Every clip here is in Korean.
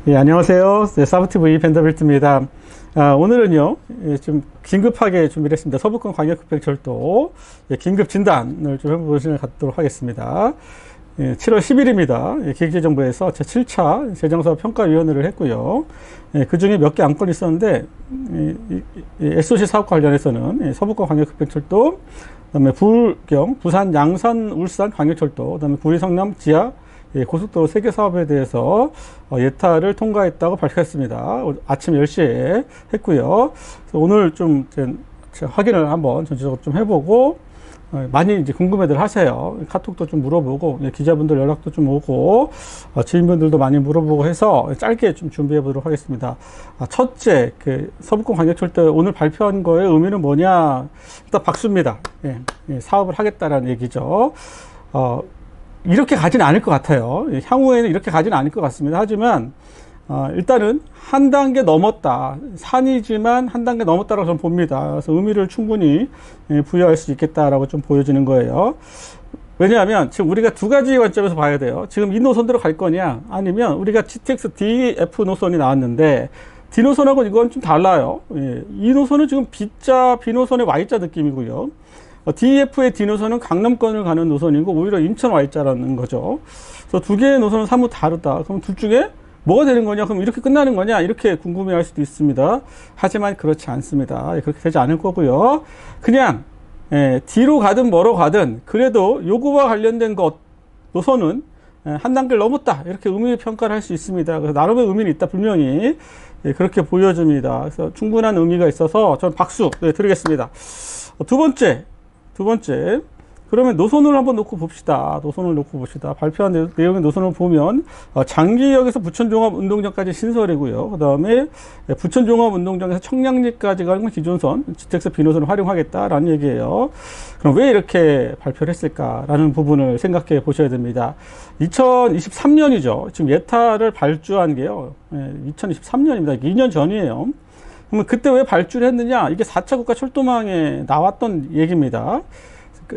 예, 안녕하세요. 네, 사브TV 벤더빌트입니다. 오늘은요, 좀 긴급하게 준비를 했습니다. 서부권 광역급행철도 긴급 진단을 좀 해보시는 갖도록 하겠습니다. 7월 10일입니다. 기획재정부에서 제7차 재정사업평가위원회를 했고요. 그 중에 몇 개 안건이 있었는데, SOC 사업과 관련해서는 서부권 광역급행철도, 그다음에 불경, 부산, 양산, 울산 광역철도, 그다음에 구리, 성남, 지하, 고속도로 3개 사업에 대해서 예타를 통과했다고 밝혔습니다. 아침 10시에 했고요. 오늘 좀 확인을 한번 전체적으로 좀 해보고, 많이 이제 궁금해들 하세요. 카톡도 좀 물어보고, 기자분들 연락도 좀 오고, 지인분들도 많이 물어보고 해서 짧게 좀 준비해 보도록 하겠습니다. 첫째, 서부권 광역철도 오늘 발표한 거의 의미는 뭐냐? 일단 박수입니다. 사업을 하겠다라는 얘기죠. 이렇게 가지는 않을 것 같아요. 향후에는 이렇게 가지는 않을 것 같습니다. 하지만 일단은 한 단계 넘었다. 산이지만 한 단계 넘었다라고 저는 봅니다. 그래서 의미를 충분히 부여할 수 있겠다라고 좀 보여지는 거예요. 왜냐하면 지금 우리가 두 가지 관점에서 봐야 돼요. 지금 이 노선대로 갈 거냐, 아니면 우리가 GTX DF 노선이 나왔는데 D 노선하고 이건 좀 달라요. 이 노선은 지금 B자, B 노선의 Y자 느낌이고요. DF의 D 노선은 강남권을 가는 노선이고 오히려 인천 Y자라는 거죠. 그래서 두 개의 노선은 사뭇 다르다. 그럼 둘 중에 뭐가 되는 거냐? 그럼 이렇게 끝나는 거냐? 이렇게 궁금해 할 수도 있습니다. 하지만 그렇지 않습니다. 그렇게 되지 않을 거고요. 그냥 D로 가든 뭐로 가든 그래도 요거와 관련된 것 노선은 한 단계를 넘었다. 이렇게 의미 평가를 할 수 있습니다. 그래서 나름의 의미는 있다. 분명히 그렇게 보여집니다. 그래서 충분한 의미가 있어서 저는 박수 드리겠습니다. 두 번째, 그러면 노선을 한번 놓고 봅시다. 발표한 내용의 노선을 보면, 장기역에서 부천종합운동장까지 신설이고요. 그 다음에 부천종합운동장에서 청량리까지 가는 기존선, GTX B노선을 활용하겠다라는 얘기예요. 그럼 왜 이렇게 발표를 했을까라는 부분을 생각해 보셔야 됩니다. 2023년이죠. 지금 예타를 발주한 게요. 2023년입니다. 2년 전이에요. 그러면 그때 왜 발주를 했느냐? 이게 4차 국가 철도망에 나왔던 얘기입니다.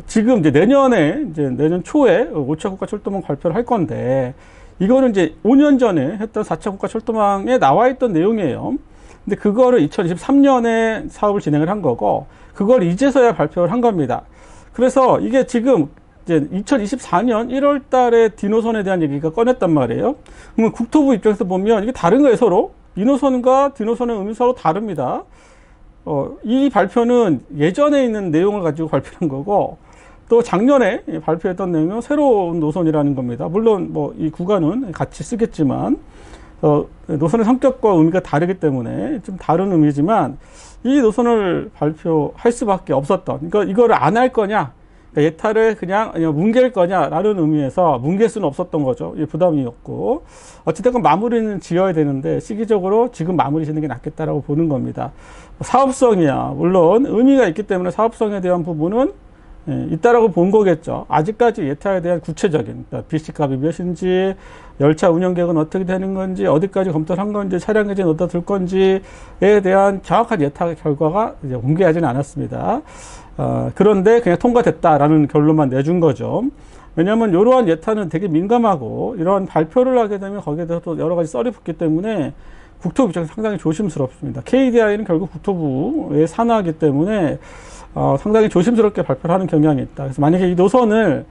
지금 이제 내년 초에 5차 국가 철도망 발표를 할 건데, 이거는 이제 5년 전에 했던 4차 국가 철도망에 나와 있던 내용이에요. 근데 그거를 2023년에 사업을 진행을 한 거고, 그걸 이제서야 발표를 한 겁니다. 그래서 이게 지금 이제 2024년 1월 달에 D노선에 대한 얘기가 꺼냈단 말이에요. 그러면 국토부 입장에서 보면 이게 다른 거예요, 서로. 이 노선과 D 노선의 의미 서로 다릅니다. 이 발표는 예전에 있는 내용을 가지고 발표한 거고, 또 작년에 발표했던 내용은 새로운 노선이라는 겁니다. 물론 이 구간은 같이 쓰겠지만, 노선의 성격과 의미가 다르기 때문에 좀 다른 의미지만, 이 노선을 발표할 수밖에 없었던, 그러니까 이거를 안 할 거냐, 예타를 그냥 뭉갤 거냐라는 의미에서 뭉갤 수는 없었던 거죠. 부담이었고, 어찌됐건 마무리는 지어야 되는데 시기적으로 지금 마무리 짓는 게 낫겠다라고 보는 겁니다. 사업성이야 물론 의미가 있기 때문에 사업성에 대한 부분은 있다라고 본 거겠죠. 아직까지 예타에 대한 구체적인, 그러니까 BC값이 몇인지, 열차 운영 계획은 어떻게 되는 건지, 어디까지 검토를 한 건지, 차량 계획은 어디다 둘 건지에 대한 정확한 예타 결과가 이제 공개하지는 않았습니다. 그런데 그냥 통과됐다라는 결론만 내준 거죠. 왜냐하면 이러한 예타는 되게 민감하고, 이러한 발표를 하게 되면 거기에 대해서 또 여러 가지 썰이 붙기 때문에 국토부 입장에서 상당히 조심스럽습니다. KDI는 결국 국토부의 산하이기 때문에 상당히 조심스럽게 발표를 하는 경향이 있다. 그래서 만약에 이 노선을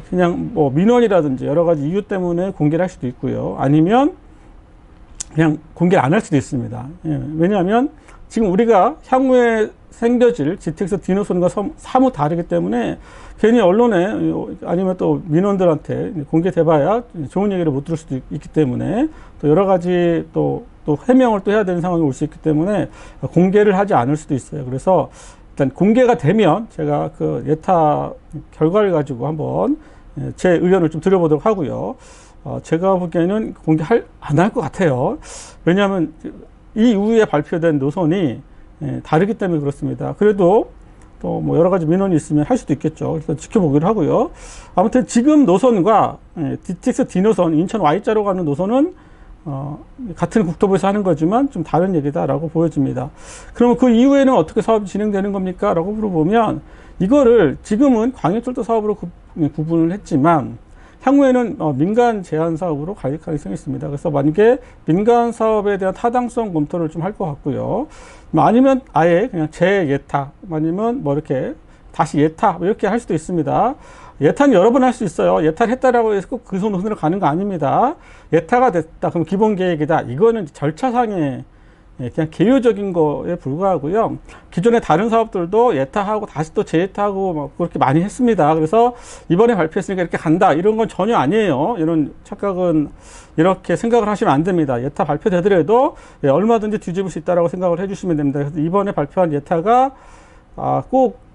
그냥 민원이라든지 여러 가지 이유 때문에 공개를 할 수도 있고요. 아니면 그냥 공개를 안 할 수도 있습니다. 왜냐하면 지금 우리가 향후에 생겨질 GTX D 노선과 사뭇 다르기 때문에 괜히 언론에 아니면 또 민원들한테 공개돼봐야 좋은 얘기를 못 들을 수도 있기 때문에, 또 여러 가지 또 해명을 또 해야 되는 상황이 올 수 있기 때문에 공개를 하지 않을 수도 있어요. 그래서 일단 공개가 되면 제가 그 예타 결과를 가지고 한번 제 의견을 좀 드려보도록 하고요. 제가 보기에는 안 할 것 같아요. 왜냐하면 이 이후에 발표된 노선이 다르기 때문에 그렇습니다. 그래도 또 여러 가지 민원이 있으면 할 수도 있겠죠. 그래서 지켜보기로 하고요. 아무튼 지금 노선과 GTX D 노선, 인천 Y자로 가는 노선은 같은 국토부에서 하는 거지만 좀 다른 얘기다라고 보여집니다. 그러면 그 이후에는 어떻게 사업이 진행되는 겁니까? 라고 물어보면 이거를 지금은 광역철도 사업으로 구분을 했지만 향후에는 민간 제한 사업으로 갈 가능성이 있습니다. 그래서 만약에 민간 사업에 대한 타당성 검토를 좀 할 것 같고요. 아니면 아예 그냥 재예타, 아니면 뭐 이렇게 다시 예타 이렇게 할 수도 있습니다. 예타는 여러 번 할 수 있어요. 예타를 했다라고 해서 꼭 그 노선으로 가는 거 아닙니다. 예타가 됐다, 그럼 기본 계획이다. 이거는 절차상의 그냥 개요적인 거에 불과하고요. 기존의 다른 사업들도 예타하고 다시 또 재예타하고 막 그렇게 많이 했습니다. 그래서 이번에 발표했으니까 이렇게 간다, 이런 건 전혀 아니에요. 이런 착각은, 이렇게 생각을 하시면 안 됩니다. 예타 발표되더라도 얼마든지 뒤집을 수 있다라고 생각을 해주시면 됩니다. 그래서 이번에 발표한 예타가 꼭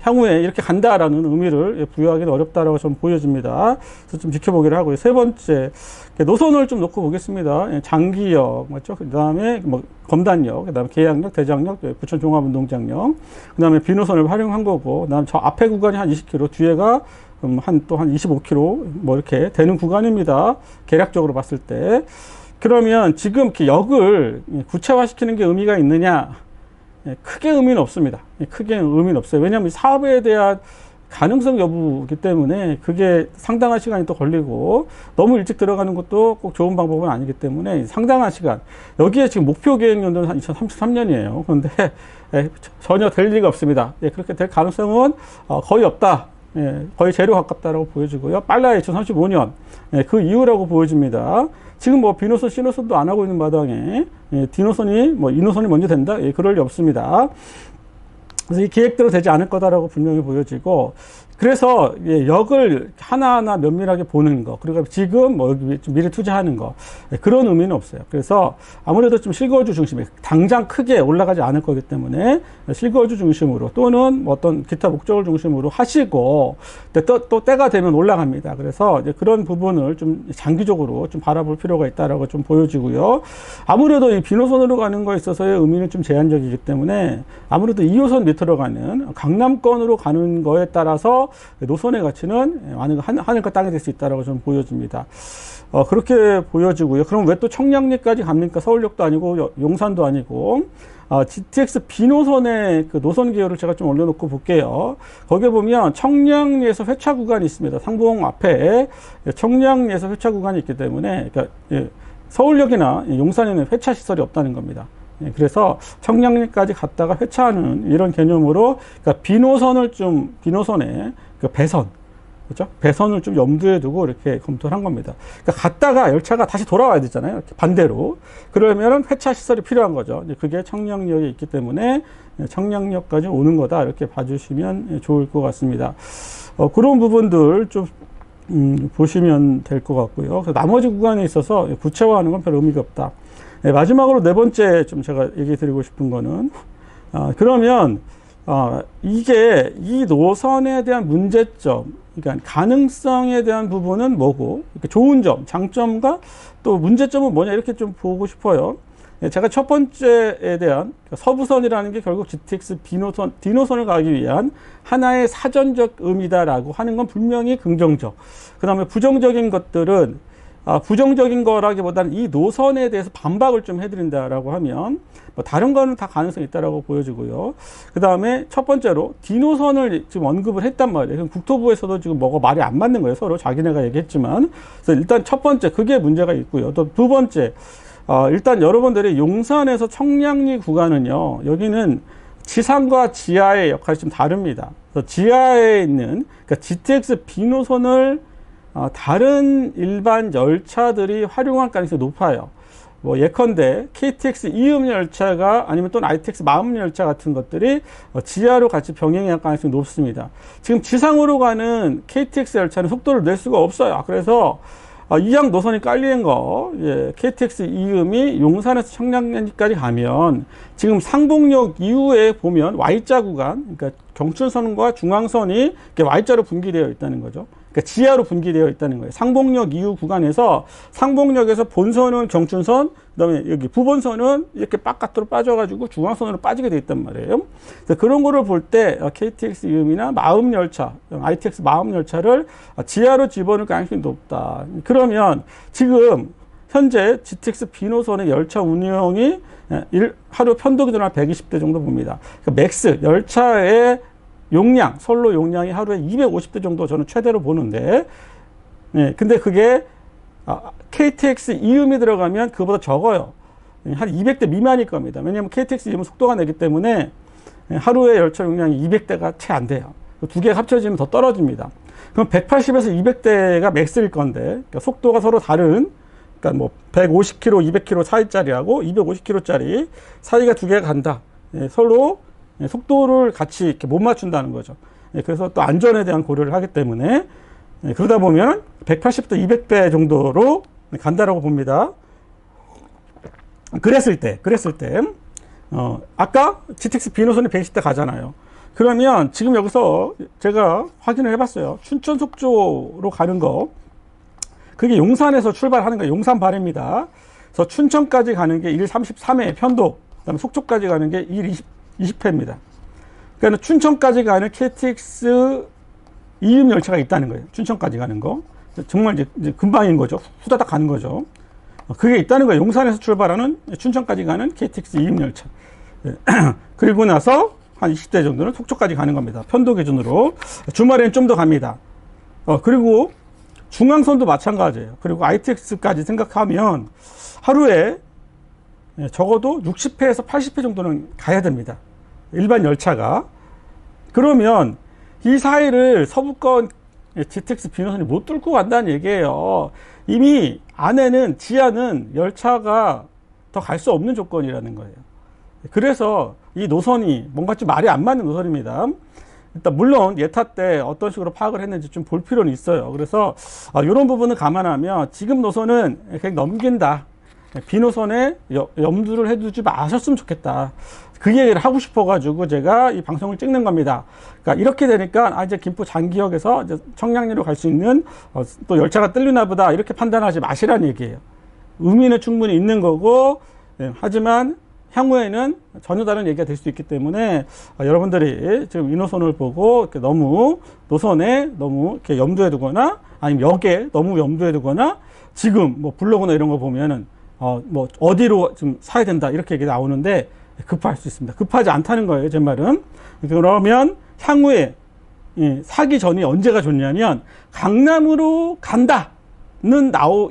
향후에 이렇게 간다라는 의미를 부여하기는 어렵다라고 좀 보여집니다. 그래서 좀 지켜보기를 하고요. 세 번째, 노선을 좀 놓고 보겠습니다. 장기역, 맞죠? 그 다음에 뭐 검단역, 그 다음에 계양역, 대장역, 부천 종합운동장역, 그 다음에 비노선을 활용한 거고, 그 다음에 저 앞에 구간이 한 20km, 뒤에가 또 한 25km, 뭐 이렇게 되는 구간입니다. 계략적으로 봤을 때. 그러면 지금 이렇게 역을 구체화시키는 게 의미가 있느냐? 크게 의미는 없습니다. 크게 의미는 없어요. 왜냐하면 사업에 대한 가능성 여부이기 때문에 그게 상당한 시간이 또 걸리고, 너무 일찍 들어가는 것도 꼭 좋은 방법은 아니기 때문에 상당한 시간, 여기에 지금 목표 계획 연도는 한 2033년이에요. 그런데 전혀 될 리가 없습니다. 그렇게 될 가능성은 거의 없다. 거의 제로 가깝다라고 보여지고요. 빨라야 2035년 그 이후라고 보여집니다. 지금 뭐 B노선, C노선도 안 하고 있는 마당에 D노선이 뭐 E노선이 먼저 된다? 그럴 리 없습니다. 그래서 이 계획대로 되지 않을 거다라고 분명히 보여지고, 그래서 역을 하나하나 면밀하게 보는 거, 그리고 지금 뭐 여기 좀 미래 투자하는 거, 그런 의미는 없어요. 그래서 아무래도 좀 실거주 중심에 당장 크게 올라가지 않을 거기 때문에 실거주 중심으로, 또는 어떤 기타 목적을 중심으로 하시고, 또 때가 되면 올라갑니다. 그래서 이제 그런 부분을 좀 장기적으로 좀 바라볼 필요가 있다라고 좀 보여지고요. 아무래도 이 비노선으로 가는 거에 있어서의 의미는 좀 제한적이기 때문에 아무래도 2호선 밑으로 가는 강남권으로 가는 거에 따라서 노선의 가치는 하늘과 땅이 될 수 있다라고 좀 보여집니다. 그렇게 보여지고요. 그럼 왜 또 청량리까지 갑니까? 서울역도 아니고 용산도 아니고. GTX B노선의 그 노선 개요를 제가 좀 올려놓고 볼게요. 거기에 보면 청량리에서 회차 구간이 있습니다. 상봉 앞에 청량리에서 회차 구간이 있기 때문에, 그러니까 서울역이나 용산에는 회차 시설이 없다는 겁니다. 그래서 청량리까지 갔다가 회차하는 이런 개념으로, 그러니까 비노선의 그 배선, 그렇죠? 배선을 좀 염두에 두고 이렇게 검토를 한 겁니다. 그러니까 갔다가 열차가 다시 돌아와야 되잖아요. 이렇게 반대로. 그러면은 회차 시설이 필요한 거죠. 그게 청량역에 있기 때문에 청량역까지 오는 거다, 이렇게 봐주시면 좋을 것 같습니다. 그런 부분들 좀 보시면 될 것 같고요. 그래서 나머지 구간에 있어서 구체화하는 건 별 의미가 없다. 마지막으로 네 번째 좀 제가 얘기 드리고 싶은 거는, 그러면 이게 이 노선에 대한 문제점, 그러니까 가능성에 대한 부분은 뭐고, 좋은 점, 장점과 또 문제점은 뭐냐, 이렇게 좀 보고 싶어요. 제가 첫 번째에 대한 서부선이라는 게 결국 GTX D노선을 가기 위한 하나의 사전적 의미다라고 하는 건 분명히 긍정적. 그 다음에 부정적인 것들은, 부정적인 거라기보다는 이 노선에 대해서 반박을 좀 해드린다라고 하면, 뭐 다른 거는 다 가능성이 있다라고 보여지고요. 그 다음에 첫 번째로 D노선을 지금 언급을 했단 말이에요. 그럼 국토부에서도 지금 뭐가 말이 안 맞는 거예요. 서로 자기네가 얘기했지만. 그래서 일단 첫 번째, 그게 문제가 있고요. 또 두 번째, 일단 여러분들이 용산에서 청량리 구간은요, 여기는 지상과 지하의 역할이 좀 다릅니다. 그래서 지하에 있는, 그러니까 GTX B노선을 다른 일반 열차들이 활용할 가능성이 높아요. 뭐 예컨대 KTX 이음 열차가, 아니면 또는 ITX 마음 열차 같은 것들이 지하로 같이 병행할 가능성이 높습니다. 지금 지상으로 가는 KTX 열차는 속도를 낼 수가 없어요. 그래서 이양 노선이 깔리는 거, KTX 이음이 용산에서 청량리까지 가면 지금 상봉역 이후에 보면 Y자 구간, 그러니까 경춘선과 중앙선이 이렇게 Y자로 분기되어 있다는 거죠. 그러니까 지하로 분기되어 있다는 거예요. 상봉역 이후 구간에서, 상봉역에서 본선은 경춘선, 그다음에 여기 부본선은 이렇게 바깥으로 빠져가지고 중앙선으로 빠지게 되어 있단 말이에요. 그래서 그런 거를 볼 때 KTX 이음이나 마음 열차, ITX 마음 열차를 지하로 집어넣을 가능성이 높다. 그러면 지금 현재 GTX B노선의 열차 운영이 하루 편도 기준 한 120대 정도 봅니다. 그러니까 맥스 열차의 용량, 선로 용량이 하루에 250대 정도 저는 최대로 보는데, 예, 근데 그게 KTX 이음이 들어가면 그보다 적어요. 한 200대 미만일 겁니다. 왜냐하면 KTX 이음은 속도가 내기 때문에 하루에 열차 용량이 200대가 채 안 돼요. 두 개가 합쳐지면 더 떨어집니다. 그럼 180에서 200대가 맥스일 건데, 그러니까 속도가 서로 다른, 그러니까 뭐 150km, 200km 사이짜리하고 250km짜리 사이가 두 개가 간다. 예, 서로 속도를 같이 이렇게 못 맞춘다는 거죠. 예, 그래서 또 안전에 대한 고려를 하기 때문에, 예, 그러다 보면 180대 200배 정도로 간다라고 봅니다. 그랬을 때, 아까 GTX B 노선이 120대 가잖아요. 그러면 지금 여기서 제가 확인을 해봤어요. 춘천 속초로 가는 거, 그게 용산에서 출발하는 거, 용산 발입니다. 그래서 춘천까지 가는 게 1.33회 편도, 그다음에 속초까지 가는 게 1.20회입니다. 그러니까 춘천까지 가는 KTX 이음 열차가 있다는 거예요. 춘천까지 가는 거. 정말 이제 금방인 거죠. 후다닥 가는 거죠. 그게 있다는 거예요. 용산에서 출발하는 춘천까지 가는 KTX 이음 열차. 그리고 나서 한 20대 정도는 속초까지 가는 겁니다. 편도 기준으로. 주말에는 좀 더 갑니다. 그리고 중앙선도 마찬가지예요. 그리고 ITX까지 생각하면 하루에 적어도 60회에서 80회 정도는 가야 됩니다. 일반 열차가. 그러면 이 사이를 서부권 GTX B노선이 못 뚫고 간다는 얘기예요. 이미 안에는, 지하는 열차가 더 갈 수 없는 조건이라는 거예요. 그래서 이 노선이 뭔가 좀 말이 안 맞는 노선입니다. 일단 물론 예타 때 어떤 식으로 파악을 했는지 좀 볼 필요는 있어요. 그래서 이런 부분을 감안하면 지금 노선은 그냥 넘긴다. B노선에 염두를 해두지 마셨으면 좋겠다. 그 얘기를 하고 싶어가지고 제가 이 방송을 찍는 겁니다. 그러니까 이렇게 되니까 이제 김포 장기역에서 이제 청량리로 갈 수 있는 또 열차가 뜰리나 보다 이렇게 판단하지 마시라는 얘기예요. 의미는 충분히 있는 거고, 하지만 향후에는 전혀 다른 얘기가 될 수 있기 때문에 여러분들이 지금 이 노선을 보고 이렇게 너무 노선에 너무 이렇게 염두에 두거나 아니면 역에 너무 염두에 두거나 지금 뭐 블로그나 이런 거 보면은 뭐 어디로 좀 사야 된다 이렇게 얘기 나오는데 급할 수 있습니다. 급하지 않다는 거예요, 제 말은. 그러면 향후에 사기 전이 언제가 좋냐면 강남으로 간다는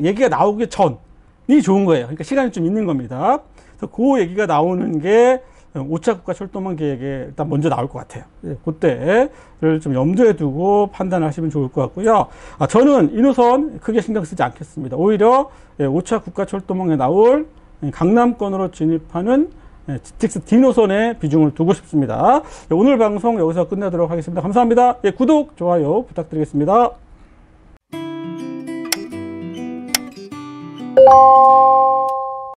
얘기가 나오기 전이 좋은 거예요. 그러니까 시간이 좀 있는 겁니다. 그래서 그 얘기가 나오는 게 5차 국가철도망 계획에 일단 먼저 나올 것 같아요. 그때를 좀 염두에 두고 판단하시면 좋을 것 같고요. 저는 이 노선 크게 신경 쓰지 않겠습니다. 오히려 5차 국가철도망에 나올 강남권으로 진입하는 GTX D 노선에 비중을 두고 싶습니다. 오늘 방송 여기서 끝내도록 하겠습니다. 감사합니다. 구독, 좋아요 부탁드리겠습니다.